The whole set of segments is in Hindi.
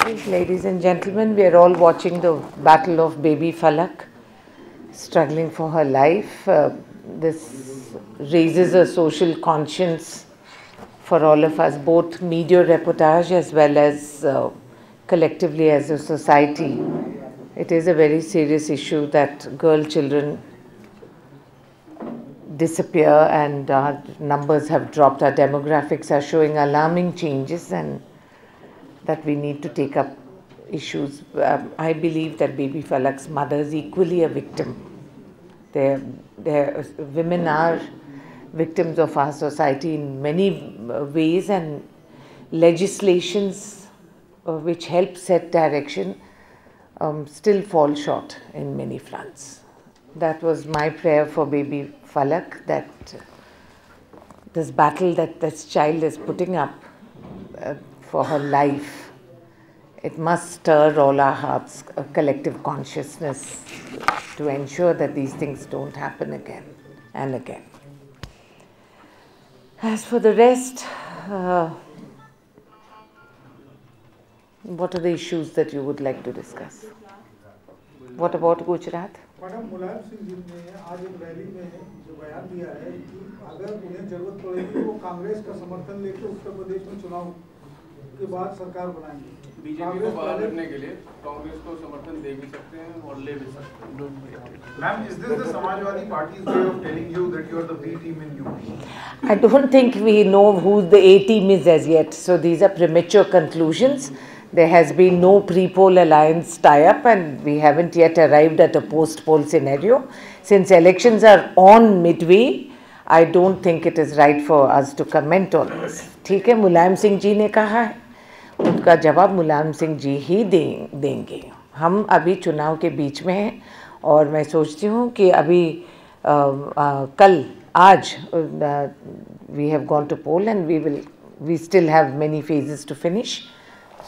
Ladies and gentlemen, we are all watching the battle of baby Falak, struggling for her life. This raises a social conscience for all of us, both media reportage as well as collectively as a society. It is a very serious issue that girl children disappear and our numbers have dropped. Our demographics are showing alarming changes and that we need to take up issues. I believe that baby Falak's mother is equally a victim. Women are victims of our society in many ways, and legislations which help set direction still fall short in many fronts. That was my prayer for baby Falak, that this battle that this child is putting up for her life, it must stir all our hearts, a collective consciousness to ensure that these things don't happen again and again. As for the rest, what are the issues that you would like to discuss? What about Gujarat? Madam, Mulayam Singh ji ने आज एक रैली में जो बयान दिया है कि अगर उन्हें जरूरत पड़ेगी वो कांग्रेस का समर्थन लेकर उत्तर प्रदेश में चुनाव के बाद सरकार बनाएंगे। बीजेपी को बाहर रखने के लिए कांग्रेस को समर्थन दे भी सकते हैं और ले भी सकते हैं। Ma'am, is this the Samajwadi Party's way of telling you that you are the B team in UP? I don't think we know who the A team is as yet, so these are premature conclusions. There has been no pre-poll alliance tie-up and we haven't yet arrived at a post-poll scenario. Since elections are on midway, I don't think it is right for us to comment on this. ठीक है, मुलायम सिंह जी ने कहा है, उनका जवाब मुलायम सिंह जी ही देंगे। हम अभी चुनाव के बीच में हैं और मैं सोचती हूँ कि अभी आज we have gone to poll and we still have many phases to finish.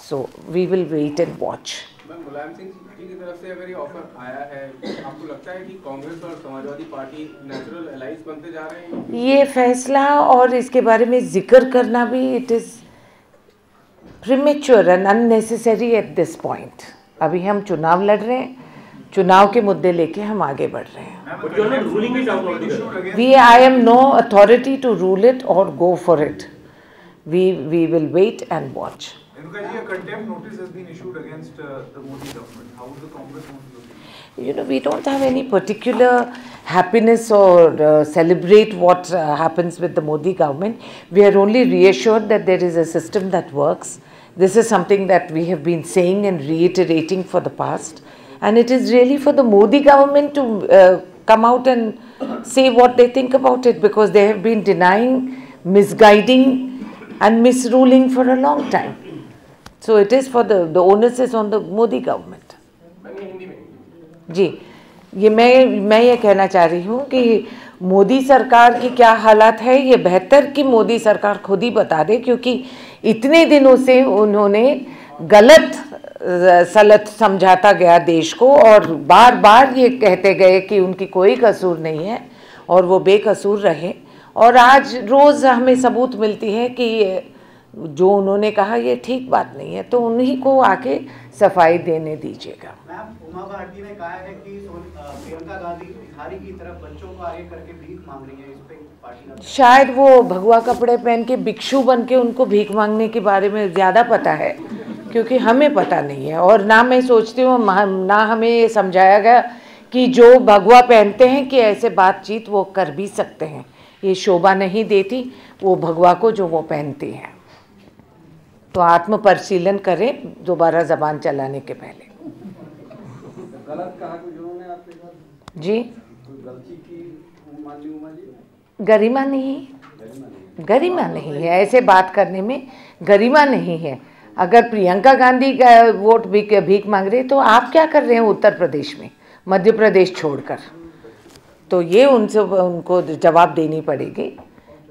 So we will wait and watch. Ma'am, Mulayam Singh ji की तरफ से अगर ये ऑफर आया है, आपको लगता है कि कांग्रेस और समाजवादी पार्टी नेचुरल अलाइंस बनते जा रहे हैं? ये फैसला और इसके बारे में जिक्र करना भी it is premature and unnecessary at this point. अभी हम चुनाव लड़ रहे हैं, चुनाव के मुद्दे लेके हम आगे बढ़ रहे हैं। I am no authority to rule it or go for it. We will wait and watch. Renuka ji, a contempt notice has been issued against the Modi government. How would the Congress want to look at it? You know, we don't have any particular happiness or celebrate what happens with the Modi government. We are only reassured that there is a system that works. This is something that we have been saying and reiterating for the past. And it is really for the Modi government to come out and say what they think about it, because they have been denying, misguiding and misruling for a long time. So it is for the onus is on the Modi government. जी, ये मैं ये कहना चाह रही हूँ कि मोदी सरकार की क्या हालत है, ये बेहतर कि मोदी सरकार खुद ही बता दे, क्योंकि इतने दिनों से उन्होंने गलत सलत समझाता गया देश को और बार बार ये कहते गए कि उनकी कोई कसूर नहीं है और वो बेकसूर रहे, और आज रोज़ हमें सबूत मिलती है कि जो उन्होंने कहा ये ठीक बात नहीं है, तो उन्हीं को आके सफाई देने दीजिएगा। मैम, उमा भारती ने कहा है कि प्रियंका गांधी भिखारी की तरफ बच्चों को आगे करके भीख मांग रही है, इस पे पार्टी का शायद वो भगवा कपड़े पहन के भिक्षु बन के उनको भीख मांगने के बारे में ज़्यादा पता है, क्योंकि हमें पता नहीं है। और ना मैं सोचती हूँ ना हमें ये समझाया गया कि जो भगवा पहनते हैं कि ऐसे बातचीत वो कर भी सकते हैं। ये शोभा नहीं देती वो भगवा को जो वो पहनती हैं। तो आत्म परिशीलन करें दोबारा जबान चलाने के पहले। गलत कहा कुछ उन्होंने आपके साथ? जी, गलती की मान ली उमा जी? गरिमा नहीं है, ऐसे बात करने में गरिमा नहीं है। अगर प्रियंका गांधी का वोट भीख मांग रहे तो आप क्या कर रहे हैं उत्तर प्रदेश में, मध्य प्रदेश छोड़कर? तो ये उनको जवाब देनी पड़ेगी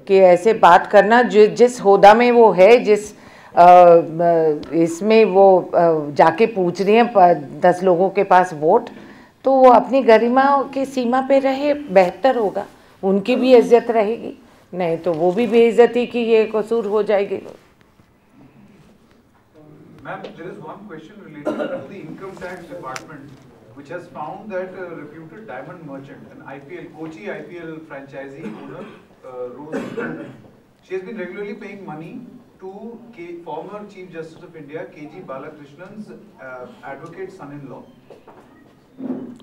कि ऐसे बात करना, जिस होदा में वो है, जिस इसमें वो जाके पूछ रही हैं 10 लोगों के पास वोट, तो वो अपनी गरिमा की सीमा पे रहे, बेहतर होगा, उनकी भी इज्जत रहेगी। नहीं तो वो भी बेइज्जती की ये कसूर हो जाएगी। Ma'am, there is one question related to the income tax department, which has found that a reputed diamond merchant, an IPL, Kochi IPL franchisee owner, Rose, she has been regularly paying money to former Chief Justice of India, KG Balakrishnan's advocate son-in-law.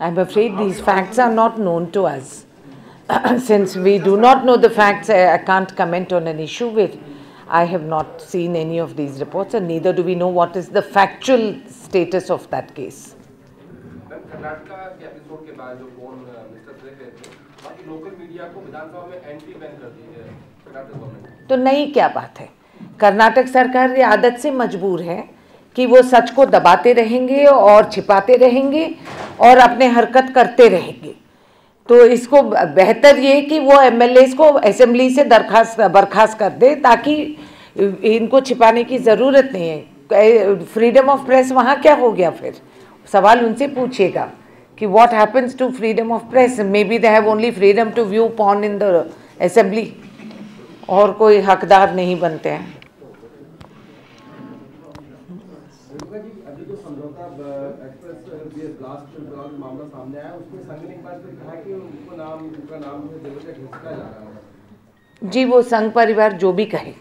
I'm afraid these facts are not known to us. Since we do not know the facts, I can't comment on an issue with. I have not seen any of these reports, and neither do we know what is the factual status of that case. Karnataka के एपिसोड के बाद जो फोन मिस्टर देख रहे थे, बाकी लोकल मीडिया को विधानसभा में एंट्री बैन कर दी है कर्नाटक गवर्नमेंट। तो नई क्या बात है? कर्नाटक सरकार ये आदत से मजबूर है कि वो सच को दबाते रहेंगे और छिपाते रहेंगे और अपने हरकत करते रहेंगे। तो इसको बेहतर ये कि वो एमएलएस को असेंबली से बर्खास्त कर दे, ताकि इनको छिपाने की ज़रूरत नहीं है। फ्रीडम ऑफ प्रेस वहाँ क्या हो गया? फिर सवाल उनसे पूछिएगा कि what happens to freedom of press? May be they have only freedom to view porn in the assembly, और कोई हकदार नहीं बनते हैं। अभी जो समझौता एक्सप्रेस ब्लास्ट मामला सामने आया, उसमें संघ ने एक बार फिर कहा कि उनका नाम दिल्ली से खिसका जा रहा है। जी, वो संघ परिवार जो भी कहे,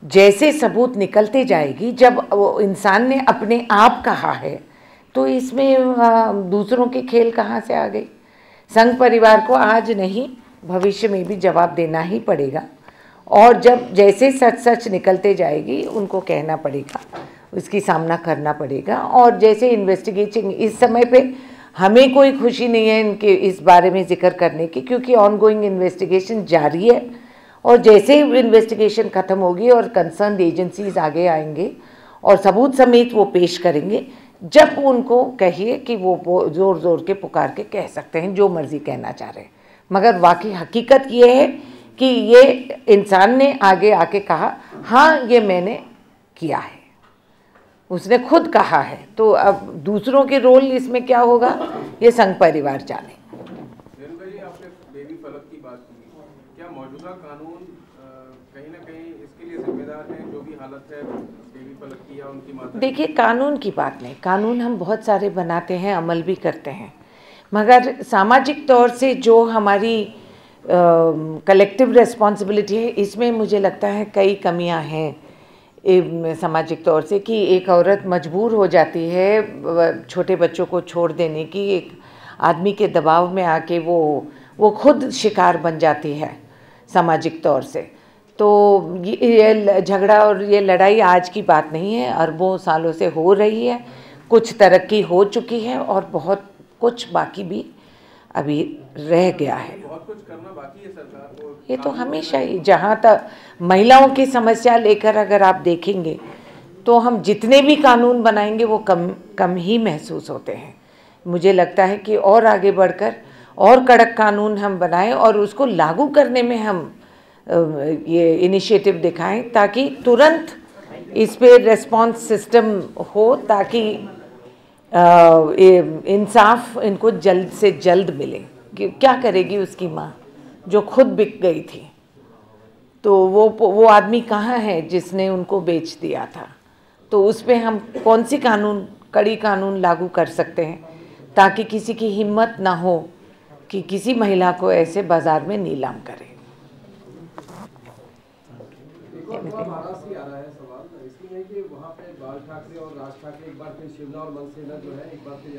जैसे सबूत निकलते जाएगी, जब वो इंसान ने अपने आप कहा है तो इसमें दूसरों के खेल कहाँ से आ गई? संघ परिवार को आज नहीं भविष्य में भी जवाब देना ही पड़ेगा, और जब जैसे सच सच निकलते जाएगी उनको कहना पड़ेगा, उसकी सामना करना पड़ेगा। और जैसे इन्वेस्टिगेशन, इस समय पे हमें कोई खुशी नहीं है इनके इस बारे में जिक्र करने की, क्योंकि ऑनगोइंग इन्वेस्टिगेशन जारी है, और जैसे ही इन्वेस्टिगेशन ख़त्म होगी और कंसर्न एजेंसीज आगे आएंगे और सबूत समेत वो पेश करेंगे, जब उनको कहिए कि वो ज़ोर ज़ोर के पुकार के कह सकते हैं जो मर्ज़ी कहना चाह रहे हैं। मगर वाकई हकीकत ये है कि ये इंसान ने आगे आके कहा, हाँ ये मैंने किया है, उसने खुद कहा है। तो अब दूसरों के रोल इसमें क्या होगा, ये संघ परिवार जाने। रेणुका जी, आपने बेबी फलक की बात की, क्या मौजूदा कानून कहीं ना कहीं इसके लिए जिम्मेदार है जो भी हालत है बेबी फलक की या उनकी माता? देखिए, कानून की बात नहीं, कानून हम बहुत सारे बनाते हैं, अमल भी करते हैं, मगर सामाजिक तौर से जो हमारी कलेक्टिव रिस्पॉन्सिबिलिटी है, इसमें मुझे लगता है कई कमियां हैं सामाजिक तौर से, कि एक औरत मजबूर हो जाती है छोटे बच्चों को छोड़ देने की, एक आदमी के दबाव में आके वो खुद शिकार बन जाती है सामाजिक तौर से। तो ये झगड़ा और ये लड़ाई आज की बात नहीं है, अरबों सालों से हो रही है। कुछ तरक्की हो चुकी है और बहुत कुछ बाकी भी अभी रह गया है। बहुत कुछ करना बाकी है सरकार को। ये तो हमेशा ही, जहाँ तक महिलाओं की समस्या लेकर अगर आप देखेंगे तो हम जितने भी कानून बनाएंगे वो कम ही महसूस होते हैं। मुझे लगता है कि और आगे बढ़कर और कड़क कानून हम बनाएं और उसको लागू करने में हम ये इनिशिएटिव दिखाएं, ताकि तुरंत इस पे रेस्पॉन्स सिस्टम हो, ताकि इंसाफ इनको जल्द से जल्द मिले। कि क्या करेगी उसकी माँ जो खुद बिक गई थी? तो वो आदमी कहाँ है जिसने उनको बेच दिया था? तो उस पे हम कौन सी कड़ी कानून लागू कर सकते हैं ताकि किसी की हिम्मत ना हो कि किसी महिला को ऐसे बाजार में नीलाम करे। महाराष्ट्र से आ रहा है सवाल, इसलिए कि वहाँ पे बाल ठाकरे और राज ठाकरे एक बार फिर शिवना और मनसेना जो है एक बार फिर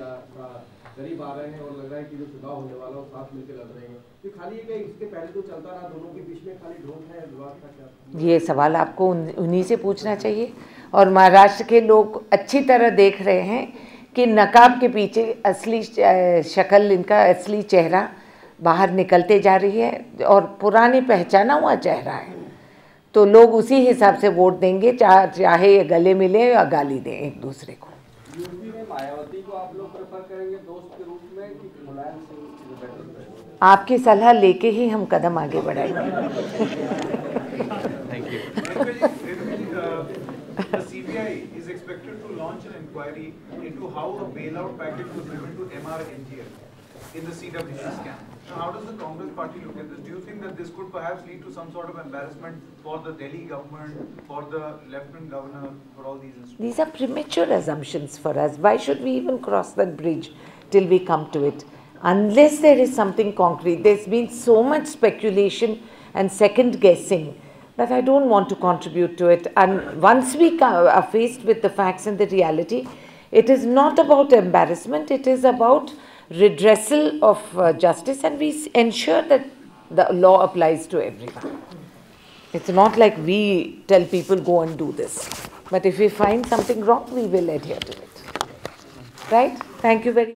करीब आ रहे हैं, और लग रहा है कि जो चुनाव होने वाला है साथ मिलकर लड़ रहे हैं। तो खाली ये इसके पहले तो चलता रहा दोनों के बीच में, खाली ढोंग है विवाद का क्या? ये सवाल आपको उन्हीं से पूछना चाहिए। और महाराष्ट्र के लोग अच्छी तरह देख रहे हैं कि नकाब के पीछे असली शक्ल, इनका असली चेहरा बाहर निकलते जा रही है और पुरानी पहचाना हुआ चेहरा है। तो लोग उसी हिसाब से वोट देंगे, चाहे ये गले मिले या गाली दें एक दूसरे को। यूपी में मायावती को आप लोग प्रेफर करेंगे दोस्त के रूप में कि मुलायम सिंह? आपकी सलाह लेके ही हम कदम आगे बढ़ाएंगे। Thank you. The CBI is expected to launch an inquiry into how a bailout package was given to MRNGL in the CWC scam. How does the Congress party look at this? Do you think that this could perhaps lead to some sort of embarrassment for the Delhi government, for the Lieutenant Governor, for all these institutions? These are premature assumptions for us. Why should we even cross that bridge till we come to it? Unless there is something concrete. There's been so much speculation and second guessing that I don't want to contribute to it. And once we are faced with the facts and the reality, it is not about embarrassment, it is about redressal of justice, and we ensure that the law applies to everyone. It's not like we tell people go and do this. But if we find something wrong, we will adhere to it. Right? Thank you very much.